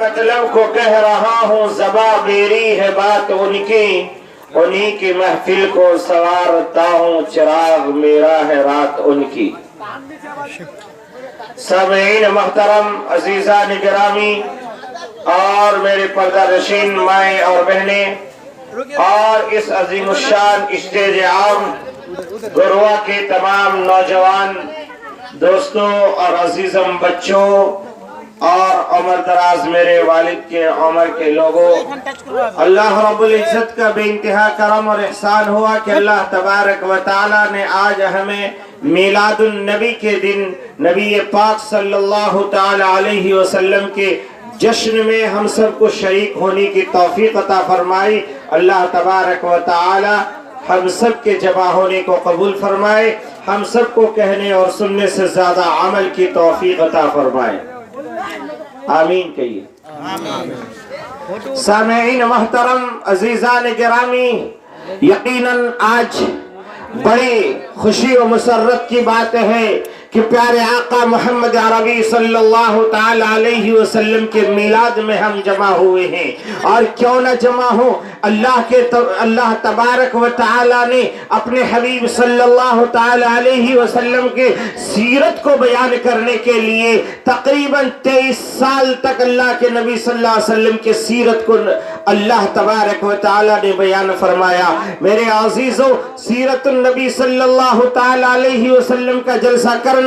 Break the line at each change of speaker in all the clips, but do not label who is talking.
मतलब को कह रहा हूँ, ज़बा मेरी है बात उनकी, उन्हीं की महफिल को संवारता हूँ, चिराग मेरा है रात उनकी। सामीईन मोहतरम, अजीज़ान गिरामी और मेरे पर्दा नशीन माएँ और बहनें, और इस अजीमुशान स्टेज आम गुरुआ के तमाम नौजवान दोस्तों और अजीजम बच्चों और उम्र दराज मेरे वालिद के उम्र के लोगों, अल्लाह रब्बुल इज्जत का बेइंतहा करम और एहसान हुआ कि अल्लाह तबारक व तआला ने आज हमें मीलादुन नबी के दिन नबी पाक सल्लल्लाहु तआला अलैहि वसल्लम के जश्न में हम सबको शरीक होने की तौफीक अता फरमाई। अल्लाह तबारक व तआला हम सब के जमा होने को कबूल फरमाए, हम सबको कहने और सुनने से ज्यादा अमल की तौफीक अता फरमाए। आमीन कहिए। सामीईन मोहतरम, अजीज़ान गिरामी, यकीनन आज बड़ी खुशी और मुसर्रत की बात है कि प्यारे आका मोहम्मद अरबी सल्लल्लाहु ताला अलैहि वसल्लम के मिलाद में हम जमा हुए हैं। और क्यों न जमा हो, अल्लाह तबारक व तआला ने अपने हबीब सल्लल्लाहु ताला अलैहि वसल्लम के सीरत को बयान करने के लिए तकरीबन 23 साल तक अल्लाह के नबी सल्लल्लाहु अलैहि वसल्लम के सीरत को अल्लाह तबारक व तआला ने बयान फरमाया। मेरे अजीजों, सीरतुन नबी सल्लल्लाहु ताला अलैहि वसल्लम का जलसा करना,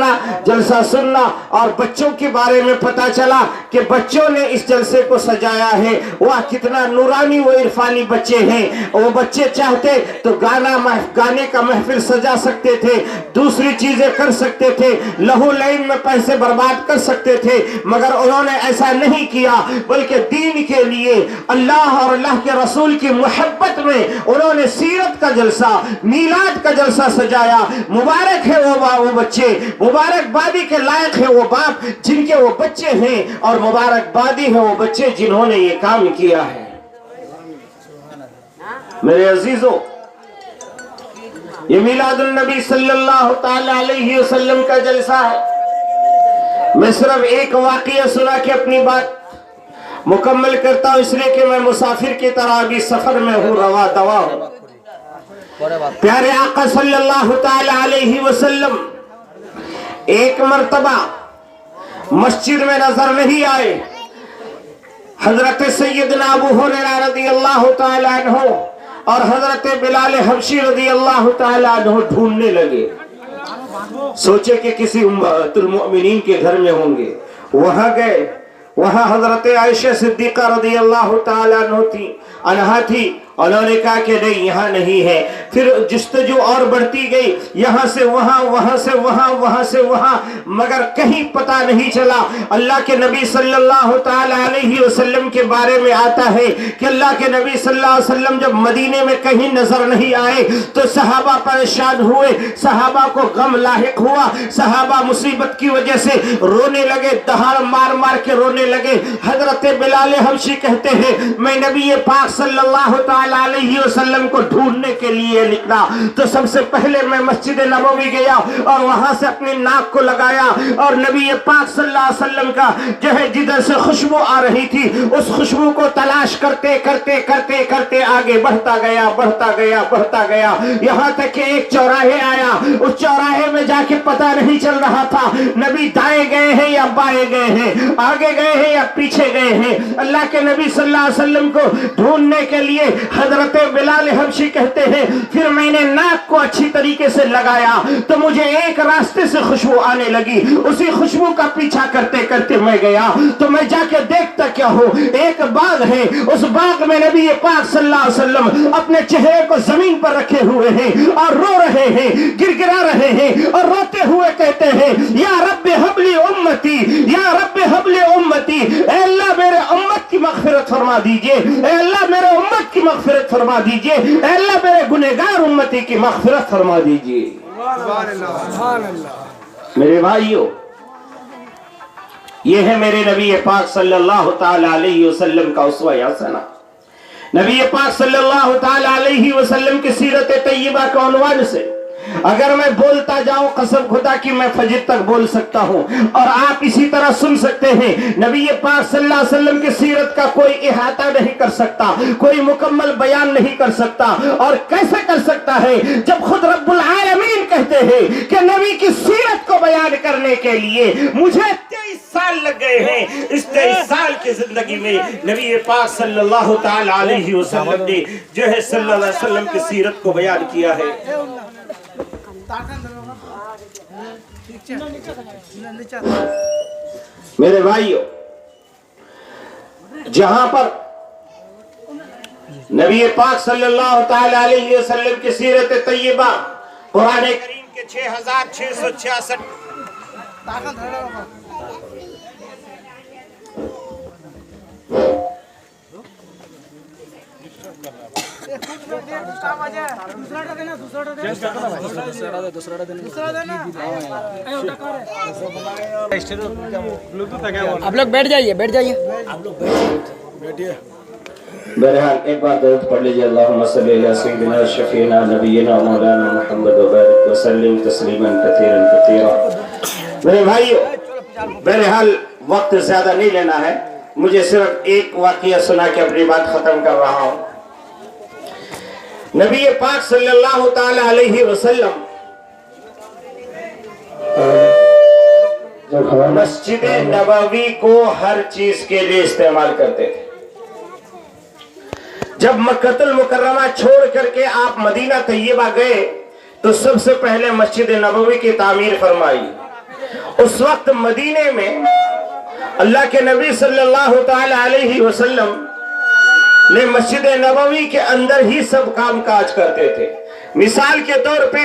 जलसा सुनना और बच्चों के बारे में पता चला कि बच्चों ने इस जलसे को सजाया है। वह कितना नूरानी व इरफानी बच्चे हैं। वो बच्चे चाहते तो गाने का महफिल सजा सकते थे, दूसरी चीजें कर सकते थे, लहू लाइन में पैसे बर्बाद कर सकते थे, मगर उन्होंने ऐसा नहीं किया, बल्कि दीन के लिए, अल्लाह और अल्लाह के रसूल की मोहब्बत में उन्होंने सीरत का जलसा, मीलाद का जलसा सजाया। मुबारक है वो बच्चे, मुबारकबादी के लायक है वो बाप जिनके वो बच्चे हैं, और मुबारकबादी है वो बच्चे जिन्होंने ये काम किया है। मेरे अजीजों, ये मिलादुन नबी सल्लल्लाहु ताला अलैहि वसल्लम का जलसा है। मैं सिर्फ एक वाक़या सुना के अपनी बात मुकम्मल करता हूं, इसलिए कि मैं मुसाफिर की तरह अभी सफर में हूँ, रवा दवा हूँ। प्यारे आका सल्लल्लाहु ताला अलैहि वसल्लम एक मर्तबा मस्जिद में नजर नहीं आए। हजरत सैयदना अबू हुरैरा रज़ियल्लाहु ताला अन्हु और हजरत बिलाल हबशी रज़ियल्लाहु ताला अन्हु ढूंढने लगे। सोचे कि किसी उम्मतुल मुमिनीन के घर में होंगे। वहां गए, वहां हजरत आयशा सिद्दीका रज़ियल्लाहु ताला अन्हा थी। उन्होंने कहा कि नहीं, यहाँ नहीं है। फिर जुस्तजू और बढ़ती गई, यहाँ से वहाँ, वहाँ से वहाँ, वहाँ से वहाँ, मगर कहीं पता नहीं चला। अल्लाह के नबी सल्लल्लाहु ताला अलैहि वसल्लम के बारे में आता है कि अल्लाह के नबी सल्लल्लाहु अलैहि वसल्लम जब मदीने में कहीं नजर नहीं आए तो सहाबा परेशान हुए, सहाबा को गम लाहिक हुआ, सहाबा मुसीबत की वजह से रोने लगे, दहाड़ मार मार के रोने लगे। हजरत बिलाल हबशी कहते हैं, मैं नबी पाक सल्लल्लाहु अलैहि वसल्लम को ढूंढने के लिए निकला तो सबसे पहले मैं मस्जिद नबवी गया और वहां से अपनी नाक को लगाया और नबी पाक सल्लल्लाहु अलैहि वसल्लम का जो है जिधर से खुशबू आ रही थी उस खुशबू को तलाश करते करते करते करते आगे बढ़ता गया, बढ़ता गया, बढ़ता गया, यहाँ तक कि एक चौराहे आया। उस चौराहे में जाके पता नहीं चल रहा था नबी दाएं गए हैं या बाएं गए हैं, आगे गए हैं या पीछे गए हैं। अल्लाह के नबी सल्लल्लाहु अलैहि वसल्लम को ढूंढने के लिए हजरत बिलाल हबशी कहते हैं, फिर मैंने नाक को अच्छी तरीके से लगाया तो मुझे एक रास्ते से खुशबू आने लगी। उसी खुशबू का पीछा करते करते मैं गया तो मैं जाके देखता क्या हो, एक बाग है। उस बाग में नबी पाक सल्लल्लाहु अलैहि वसल्लम अपने चेहरे को जमीन पर रखे हुए हैं और रो रहे हैं, गिड़गिड़ा रहे हैं और रोते हुए कहते हैं, या रब्बे हबली उम्मती, या रब्बे हबली उम्मती, ऐ अल्लाह मेरे उम्मत की मग़फ़िरत फरमा दीजिए, ऐ अल्लाह मेरे उम्मत की मग़फ़िरत फरमा दीजिए, ऐ अल्लाह मेरे गुनहगार उम्मती की मग़फ़िरत फरमा दीजिए। मेरे भाइयों, ये है मेरे नबी पाक सल्लल्लाहु ताला अलैहि वसल्लम का उसवा हसना। नबी पाक सल्लल्लाहु ताला अलैहि वसल्लम की सीरत तय्यबा के उन्वान से اگر میں بولتا جاؤں قسم خدا کی میں فجر تک بول سکتا ہوں، اور آپ اسی طرح سن سکتے ہیں۔ نبی پاک صلی اللہ علیہ وسلم کی سیرت کا کوئی احاطہ نہیں کر سکتا، کوئی مکمل بیان نہیں کر سکتا۔ اور کیسے کر سکتا ہے جب خود رب العالمین کہتے ہیں کہ نبی کی سیرت کو بیان کرنے کے لیے مجھے 23 سال لگ گئے ہیں۔ اس 23 سال کی زندگی میں نبی پاک صلی اللہ تعالی علیہ وسلم نے جو ہے صلی اللہ علیہ وسلم کی سیرت کو بیان کیا ہے۔ میرے بھائیو، جہاں پر نبی پاک صلی اللہ تعالی علیہ وسلم کی سیرت طیبہ قرآن کریم کے 6666
آپ لوگ بیٹھ جائیے آپ لوگ
بیٹھیے۔ بہرحال ایک بار درود پڑھ لیجیے، اللہم صلی علی سیدنا شفیعنا نبینا مولانا محمد وبارک وسلم تسلیما کثیرا کثیرا۔ میرے بھائیو، بہرحال وقت زیادہ نہیں لینا ہے، مجھے صرف ایک واقعہ سنا کے اپنی بات ختم کر رہا ہوں۔ نبی پاک صلی اللہ تعالی علیہ وسلم مسجد نبوی کو ہر چیز کے لیے استعمال کرتے تھے۔ جب مکہ المکرمہ چھوڑ کر کے آپ مدینہ طیبہ گئے تو سب سے پہلے مسجد نبوی کی تعمیر فرمائی۔ اس وقت مدینے میں اللہ کے نبی صلی اللہ تعالی علیہ وسلم نے مسجد نبوی کے اندر ہی سب کام کاج کرتے تھے۔ مثال کے طور پہ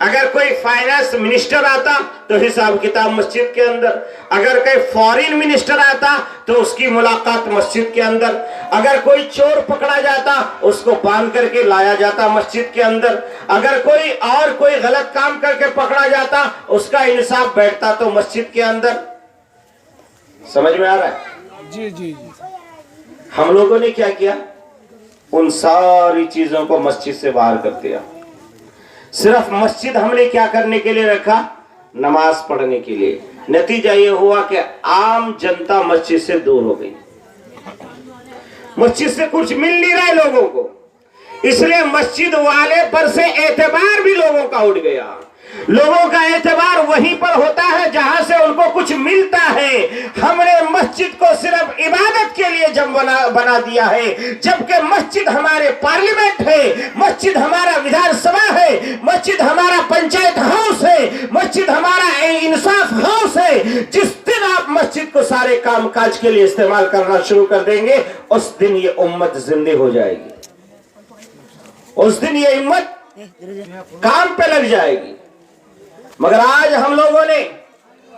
اگر کوئی فائنانس منسٹر آتا تو حساب کتاب مسجد کے اندر، اگر کوئی فورین منسٹر آتا تو اس کی ملاقات مسجد کے اندر، اگر کوئی چور پکڑا جاتا اس کو باندھ کر کے لایا جاتا مسجد کے اندر، اگر کوئی غلط کام کر کے پکڑا جاتا اس کا انصاف بیٹھتا تو مسجد کے اندر۔ سمجھ میں آ رہا ہے؟
جی جی جی۔
ہم لوگوں نے کیا کیا؟ ان ساری چیزوں کو مسجد سے باہر کر دیا۔ صرف مسجد ہم نے کیا کرنے کے لیے رکھا؟ نماز پڑھنے کے لیے۔ نتیجہ یہ ہوا کہ عام جنتا مسجد سے دور ہو گئی، مسجد سے کچھ مل نہیں رہا ہے لوگوں کو، اس لیے مسجد والے پر سے اعتبار بھی لوگوں کا اٹھ گیا۔ لوگوں کا اعتبار وہیں پر ہوتا ہے جہاں سے ان کو کچھ ملتا ہے۔ ہم نے مسجد کو صرف عبادت کے لیے جب بنا دیا ہے، جبکہ مسجد ہمارے پارلیمنٹ ہے، مسجد ہمارا ویدھان سبھا ہے، مسجد ہمارا پنچایت ہاؤس ہے، مسجد ہمارا انصاف ہاؤس ہے۔ جس دن آپ مسجد کو سارے کام کاج کے لیے استعمال کرنا شروع کر دیں گے اس دن یہ امت زندہ ہو جائے گی، اس دن یہ امت کام پہ لگ جائے گی۔ مگر آج ہم لوگوں نے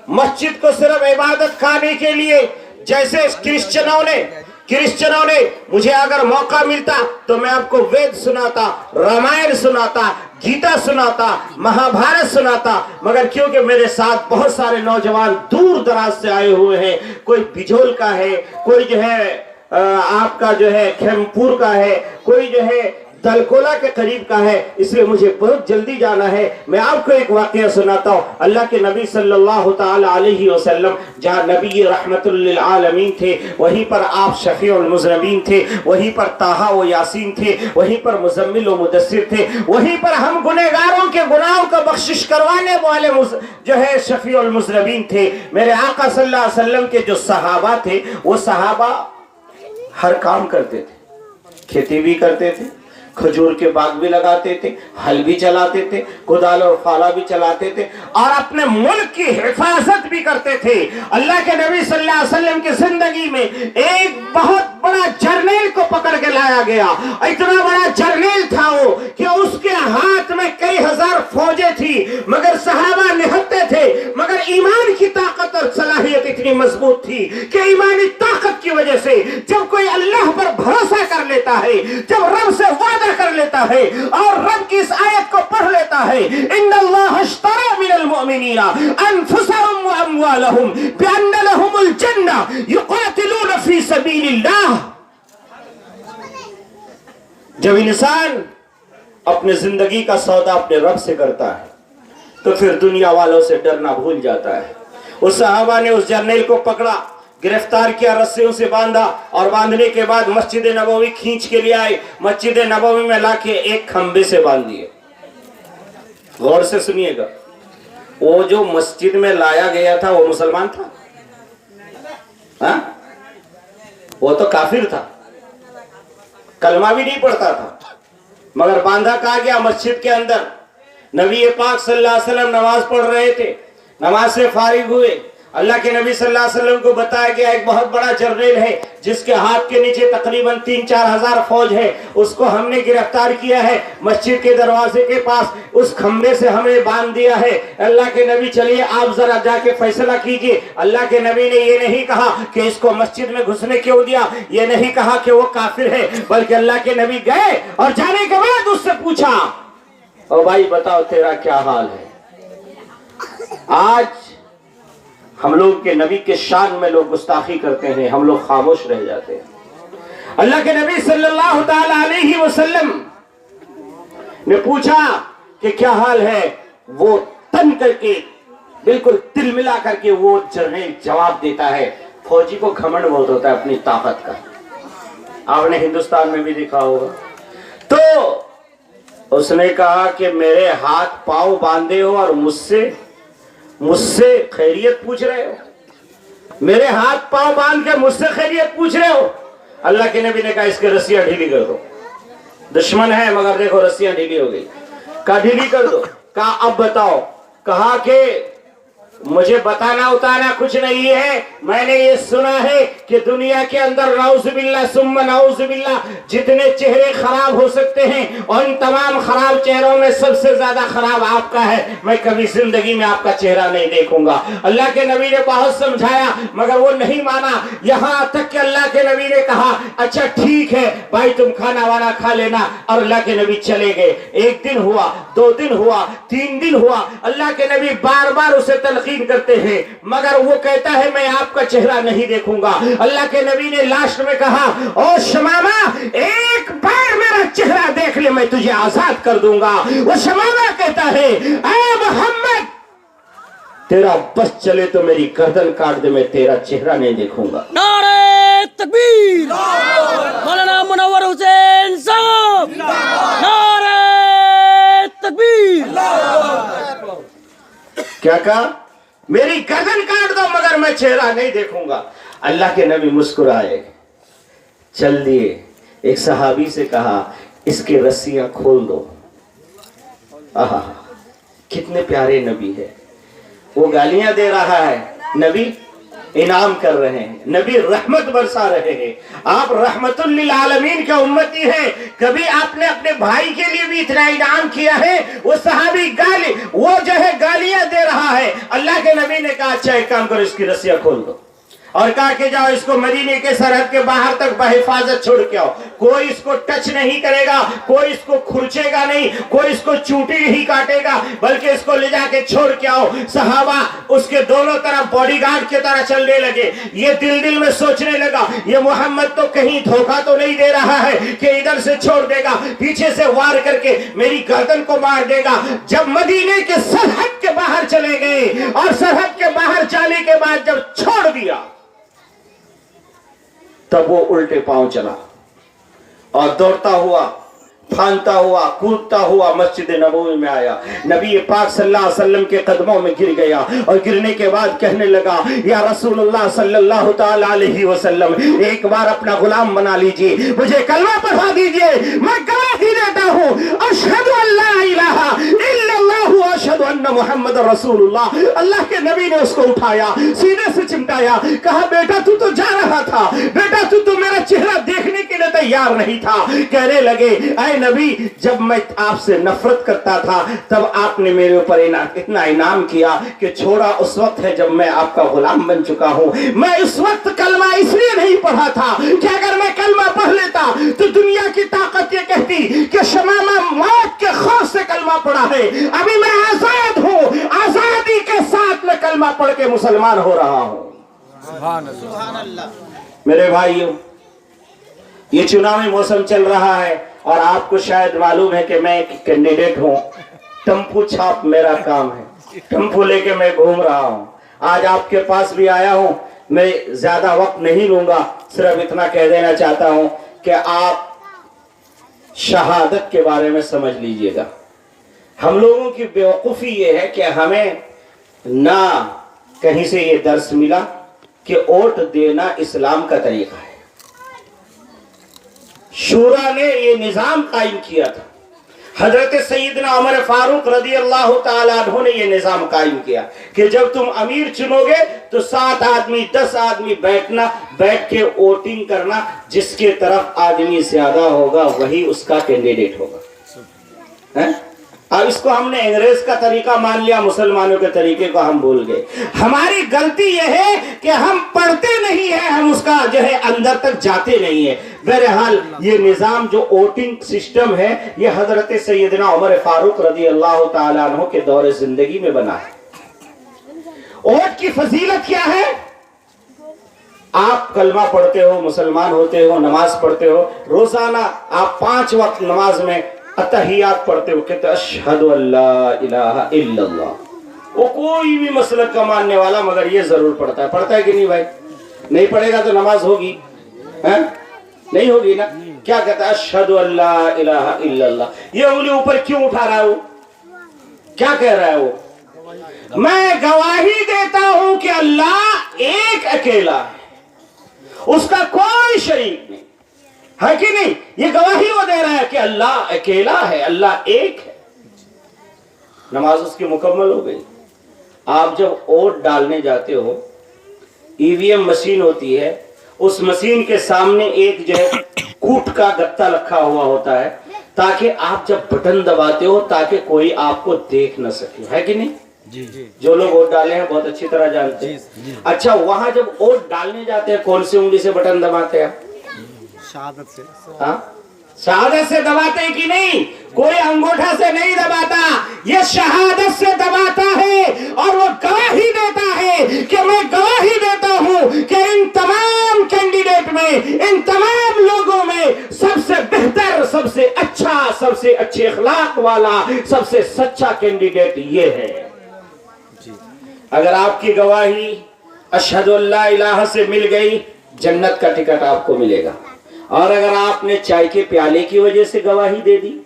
مسجد کو صرف عبادت خانے کے لیے، جیسے کرسچنوں نے مجھے اگر موقع ملتا تو میں آپ کو وید سناتا، رامائن سناتا، گیتا سناتا، مہا بھارت سناتا، مگر کیونکہ میرے ساتھ بہت سارے نوجوان دور دراز سے آئے ہوئے ہیں، کوئی بجول کا ہے، کوئی جو ہے آپ کا جو ہے کھیمپور کا ہے، کوئی جو ہے دلکولا کے قریب کا ہے، اس لیے مجھے بہت جلدی جانا ہے۔ میں آپ کو ایک واقعہ سناتا ہوں۔ اللہ کے نبی صلی اللہ تعالی علیہ وسلم جہاں نبی رحمت للعالمین تھے وہیں پر آپ شفیع المذنبین تھے، وہیں پر طٰہٰ و یاسین تھے، وہیں پر مزمل و مدثر تھے، وہیں پر ہم گنہگاروں کے گناہوں کا بخشش کروانے والے جو ہے شفیع المذنبین تھے۔ میرے آقا صلی اللہ علیہ وسلم کے جو صحابہ تھے وہ صحابہ ہر کام کرتے تھے، کھیتی بھی کرتے تھے، کھجور کے باغ بھی لگاتے تھے، ہل بھی چلاتے تھے، کدال اور فالا بھی چلاتے تھے، اور اپنے ملک کی حفاظت بھی کرتے تھے۔ اللہ کے نبی صلی اللہ علیہ وسلم کی زندگی میں ایک بہت بڑا جرنیل کو پکڑ کے لایا گیا۔ اتنا بڑا جرنیل تھا وہ کہ اس کے ہاتھ میں کئی ہزار فوجیں تھی، مگر صحابہ نہتے تھے، مگر ایمان کی طاقت اور صلاحیت اتنی مضبوط تھی کہ ایمانی طاقت کی وجہ سے جب کوئی اللہ پر بھروسہ کر لیتا ہے، جب رب سے وعدہ کر لیتا ہے اور رب کی اس آیت کو پڑھ لیتا ہے، ان اللہ اشترى من المؤمنین انفسهم واموالهم بان لهم الجنہ یقاتلون فی سبیل اللہ۔ جب انسان اپنے زندگی کا سودا اپنے رب سے کرتا ہے، تو پھر دنیا والوں سے ڈرنا بھول جاتا ہے۔ اس صحابہ نے اس جرنیل کو پکڑا، گرفتار کیا، رسیوں سے باندھا، اور باندھنے کے بعد مسجد نبوی کھینچ کے لے آئے، مسجد نبوی میں لا کے ایک کھمبے سے باندھ دیے۔ غور سے سنیے گا، وہ جو مسجد میں لایا گیا تھا وہ مسلمان تھا؟ ہاں؟ وہ تو کافر تھا، کلمہ بھی نہیں پڑھتا تھا، مگر باندھا کہا گیا مسجد کے اندر۔ نبی پاک صلی اللہ علیہ وسلم نماز پڑھ رہے تھے، نماز سے فارغ ہوئے، اللہ کے نبی صلی اللہ علیہ وسلم کو بتایا گیا ایک بہت بڑا جرنیل ہے جس کے ہاتھ کے نیچے تقریباً 3-4 ہزار فوج ہے، اس کو ہم نے گرفتار کیا ہے، مسجد کے دروازے کے پاس اس کھمبے سے ہمیں باندھ دیا ہے۔ اللہ کے نبی چلیے آپ ذرا جا کے فیصلہ کیجئے۔ اللہ کے نبی نے یہ نہیں کہا کہ اس کو مسجد میں گھسنے کیوں دیا، یہ نہیں کہا کہ وہ کافر ہے، بلکہ اللہ کے نبی گئے اور جانے کے بعد اس سے پوچھا، او بھائی بتاؤ تیرا کیا حال ہے؟ آج ہم لوگ کے نبی کے شان میں لوگ گستاخی کرتے ہیں، ہم لوگ خاموش رہ جاتے ہیں۔ اللہ کے نبی صلی اللہ تعالی علیہ وسلم نے پوچھا کہ کیا حال ہے؟ وہ تن کر کے بالکل دل ملا کر کے وہ جرنیل جواب دیتا ہے۔ فوجی کو گھمنڈ بہت ہوتا ہے اپنی طاقت کا، آپ نے ہندوستان میں بھی دیکھا ہوگا۔ تو اس نے کہا کہ میرے ہاتھ پاؤں باندھے ہو اور مجھ سے خیریت پوچھ رہے ہو، میرے ہاتھ پاؤں باندھ کے مجھ سے خیریت پوچھ رہے ہو؟ اللہ کے نبی نے کہا اس کے رسیاں ڈھیلی کر دو، دشمن ہے مگر دیکھو رسیاں ڈھیلی ہو گئی۔ کہا ڈھیلی کر دو، کہا اب بتاؤ، کہا کہ مجھے بتانا اتانا کچھ نہیں ہے، میں نے یہ سنا ہے کہ دنیا کے اندر نعوذ باللہ ثم نعوذ باللہ جتنے چہرے خراب ہو سکتے ہیں اور ان تمام خراب چہروں میں سب سے زیادہ خراب آپ کا ہے، میں کبھی زندگی میں آپ کا چہرہ نہیں دیکھوں گا۔ اللہ کے نبی نے بہت سمجھایا مگر وہ نہیں مانا، یہاں تک کہ اللہ کے نبی نے کہا اچھا ٹھیک ہے بھائی تم کھانا وانا کھا لینا، اور اللہ کے نبی چلے گئے۔ 1 دن ہوا، 2 دن ہوا، 3 دن ہوا، اللہ کے نبی بار بار اسے تلقین کرتے ہیں مگر وہ کہتا ہے میں آپ کا چہرہ نہیں دیکھوں گا۔ اللہ کے نبی نے لاسٹ میں کہا او شمامہ ایک بار میرا چہرہ دیکھ لے میں تجھے آزاد کر دوں گا۔ وہ شمامہ کہتا ہے اے محمد تیرا بس چلے تو میری گردن کاٹ دے، میں تیرا چہرہ نہیں دیکھوں گا۔
نعرہ تکبیر، مولانا منور حسین صاحب، نعرہ تکبیر۔
کیا کہا؟ میری گردن کاٹ دو مگر میں چہرہ نہیں دیکھوں گا۔ اللہ کے نبی مسکرائے، چل دیے۔ ایک صحابی سے کہا اس کی رسیاں کھول دو۔ آہا کتنے پیارے نبی ہے، وہ گالیاں دے رہا ہے، نبی انعام کر رہے ہیں، نبی رحمت برسا رہے ہیں۔ آپ رحمت للعالمین کے امتی ہیں، کبھی آپ نے اپنے بھائی کے لیے بھی اتنا انعام کیا ہے؟ وہ صحابی وہ جو ہے گالیاں دے رہا ہے، اللہ کے نبی نے کہا اچھا ایک کام کرو اس کی رسیاں کھول دو، اور کہا کہ جاؤ اس کو مدینے کے سرحد کے باہر تک بحفاظت چھوڑ کے آؤ، کوئی اس کو ٹچ نہیں کرے گا، کوئی اس کو کھرچے گا نہیں، کوئی اس کو چوٹی نہیں کاٹے گا، بلکہ اس کو لے جا کے چھوڑ کے آؤ۔ صحابہ اس کے دونوں طرف باڈی گارڈ کی طرح چلنے لگے۔ یہ دل میں سوچنے لگا یہ محمد تو کہیں دھوکہ تو نہیں دے رہا ہے کہ ادھر سے چھوڑ دے گا، پیچھے سے وار کر کے میری گردن کو مار دے گا۔ جب مدینے کے سرحد کے باہر چلے گئے اور سرحد کے باہر جانے کے بعد جب چھوڑ دیا تب وہ الٹے پاؤں چلا اور دوڑتا ہوا، پھانتا ہوا، کودتا ہوا مسجد نبوی میں آیا، نبی پاک صلی اللہ علیہ وسلم کے قدموں میں گر گیا اور گرنے کے بعد کہنے لگا یا رسول اللہ صلی اللہ تعالی علیہ وسلم ایک بار اپنا غلام بنا لیجئے، مجھے کلمہ پڑھا دیجئے، میں گواہی دیتا ہوں اشہد ان لا الہ الا اللہ و اشہد ان محمد رسول اللہ۔ اللہ کے نبی نے اس کو اٹھایا، سینے سے چمٹایا، کہا بیٹا تو جا رہا تھا، بیٹا تو میرا چہرہ دیکھنے کے لیے تیار نہیں تھا۔ کہنے لگے اے نبی جب میں آپ سے نفرت کرتا تھا تب آپ نے میرے اوپر اتنا انعام کیا کہ چھوڑا اس وقت ہے جب میں آپ کا غلام بن چکا ہوں۔ میں اس وقت کلمہ اس لیے نہیں پڑھا تھا کہ اگر میں کلمہ پڑھ لیتا تو دنیا کی طاقت یہ کہتی کہ شمامہ موت کے خوف سے کلمہ پڑھا ہے، ابھی میں آزاد ہوں، آزادی کے ساتھ میں کلمہ پڑھ کے مسلمان ہو رہا ہوں۔ سبحان اللہ۔ میرے بھائیوں یہ چناوی موسم چل رہا ہے اور آپ کو شاید معلوم ہے کہ میں ایک کینڈیڈیٹ ہوں، ٹمپو چھاپ میرا کام ہے۔ टेम्पो लेके मैं घूम रहा हूँ, आज आपके पास भी आया हूँ। मैं ज्यादा वक्त नहीं लूंगा, सिर्फ इतना कह देना चाहता हूँ कि आप शहादत के बारे में समझ लीजिएगा। हम लोगों की बेवकूफ़ी ये है कि हमें ना कहीं से ये दर्स मिला कि वोट देना इस्लाम का तरीका है। शूरा ने ये निज़ाम कायम किया था, हजरत सैयदना उमर फारूक रदी अल्लाह ताला अन्हु ने ये निज़ाम कायम किया कि जब तुम अमीर चुनोगे तो 7 आदमी 10 आदमी बैठ के वोटिंग करना, जिसके तरफ आदमी ज्यादा होगा वही उसका कैंडिडेट होगा। है? अब इसको हमने अंग्रेज का तरीका मान लिया, मुसलमानों के तरीके को हम भूल गए। हमारी गलती यह है कि हम पढ़ते नहीं है, हम उसका जो है अंदर तक जाते नहीं है। बहरहाल ये निज़ाम जो वोटिंग सिस्टम है ये हजरत सैयदना उमर फारूक रदी अल्लाह ताला अन्हु के दौरे जिंदगी में बना है। वोट की फजीलत क्या है? आप कलमा पढ़ते हो, मुसलमान होते हो, नमाज पढ़ते हो, रोजाना आप 5 वक्त नमाज में अतहियात पढ़ते हो, कहते अशहदु अल्ला इलाहा इल्लल्लाह। वो कोई भी मसलक का मानने वाला मगर ये जरूर पढ़ता है कि नहीं भाई? नहीं पढ़ेगा तो नमाज होगी? है? नहीं होगी ना। क्या कहता है? अशहदु अल्ला इलाहा इल्लल्लाह। ये उंगली ऊपर क्यों उठा रहा है? वो क्या कह रहा है? वो मैं गवाही देता हूं कि अल्लाह एक अकेला है, उसका कोई शरीक नहीं है कि नहीं। ये गवाही वो दे रहा है कि अल्लाह अकेला है, अल्लाह एक है। नमाज उसकी मुकम्मल हो गई। आप जब वोट डालने जाते हो, ईवीएम मशीन होती है, उस मशीन के सामने एक जो है कूट का गत्ता रखा हुआ होता है, ताकि आप जब बटन दबाते हो ताकि कोई आपको देख न सके, है कि नहीं? जी। जो लोग वोट डाले हैं बहुत अच्छी तरह जानते हैं। अच्छा, वहां जब वोट डालने जाते हैं कौन सी उंगली से बटन दबाते हैं? शहादत से। हाँ, शहादत से दबाते हैं कि नहीं? कोई अंगूठा से नहीं दबाता, ये शहादत से दबाता है और वो गवाही देता है कि मैं गवाही देता हूं कि इन तमाम कैंडिडेट में, इन तमाम लोगों में सबसे बेहतर, सबसे अच्छा, सबसे अच्छे अखलाक वाला, सबसे सच्चा कैंडिडेट ये है। अगर आपकी गवाही अशहदु अल्ला इलाहा से मिल गई, जन्नत का टिकट आपको मिलेगा। और अगर आपने चाय के प्याले की वजह से गवाही दे दी,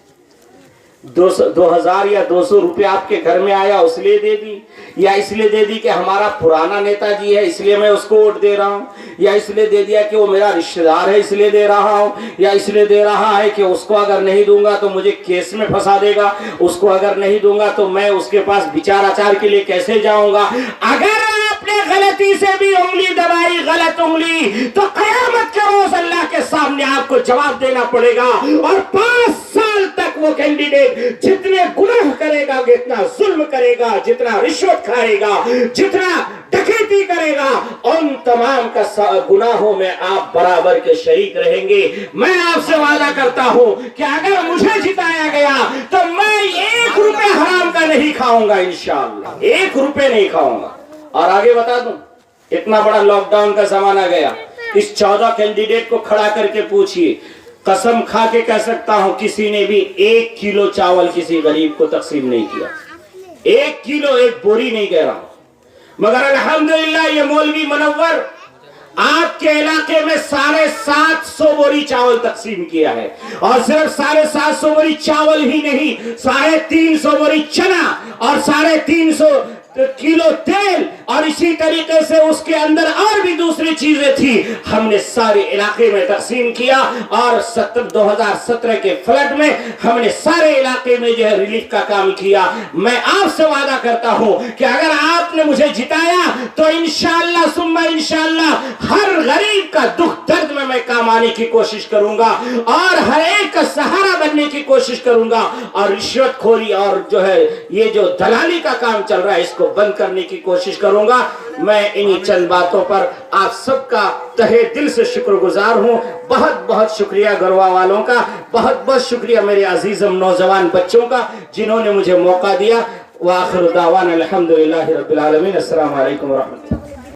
2000 या 200 रुपए आपके घर में आया इसलिए दे दी, या इसलिए दे दी कि हमारा पुराना नेताजी है इसलिए मैं उसको वोट दे रहा हूँ, या इसलिए दे दिया कि वो मेरा रिश्तेदार है इसलिए दे रहा हूँ, या इसलिए दे रहा है कि उसको अगर नहीं दूंगा तो मुझे केस में फंसा देगा, उसको अगर नहीं दूंगा तो मैं उसके पास विचार आचार के लिए कैसे जाऊंगा। अगर आपने गलती से भी उंगली दबाई, गलत उंगली, तो कयामत के रोज अल्लाह के सामने आपको जवाब देना पड़ेगा। और 5 साल तक वो कैंडिडेट जितने गुनाह करेगा, जितना जुल्म करेगा, जितना रिश्वत खाएगा, जितना डकैती करेगा, उन तमाम का गुनाहों में आप बराबर के शरीक रहेंगे। मैं आपसे वादा करता हूं कि अगर मुझे जिताया गया तो मैं 1 रुपए हराम का नहीं खाऊंगा, इंशाअल्लाह 1 रुपए नहीं खाऊंगा। और आगे बता दूं, इतना बड़ा लॉकडाउन का जमाना गया, इस 14 कैंडिडेट को खड़ा करके पूछिए, कसम खा के कह सकता हूं किसी ने भी 1 किलो चावल किसी गरीब को तकसीम नहीं किया। 1 किलो, 1 बोरी नहीं कह रहा हूं। मगर अल्हम्दुलिल्लाह ये मौलवी मुनव्वर आपके इलाके में 750 बोरी चावल तकसीम किया है। और सिर्फ 750 बोरी चावल ही नहीं, 350 बोरी चना और 350 किलो तेल, और इसी तरीके से उसके अंदर और भी दूसरी चीजें थी, हमने सारे इलाके में तकसीम किया। और 2017 के फ्लड में हमने सारे इलाके में जो है रिलीफ का काम किया। मैं आपसे वादा करता हूं कि अगर आपने मुझे जिताया तो इंशाअल्लाह सुम्मा इंशाअल्लाह हर गरीब का दुख दर्द में मैं काम आने की कोशिश करूंगा और हर एक का सहारा बनने की कोशिश करूंगा। और रिश्वतखोरी और जो है ये जो दलाली का काम चल रहा है इसको बंद करने की कोशिश करूंगा। मैं इन्हीं चंद बातों पर आप सबका तहे दिल से शुक्रगुजार हूं। बहुत बहुत शुक्रिया गरवा वालों का, बहुत बहुत शुक्रिया मेरे अजीजम नौजवान बच्चों का जिन्होंने मुझे मौका दिया। व आखिर दावाना अल्हम्दुलिल्लाहि रब्बिल आलमीन। अस्सलामु अलैकुम व रहमतुल्लाह।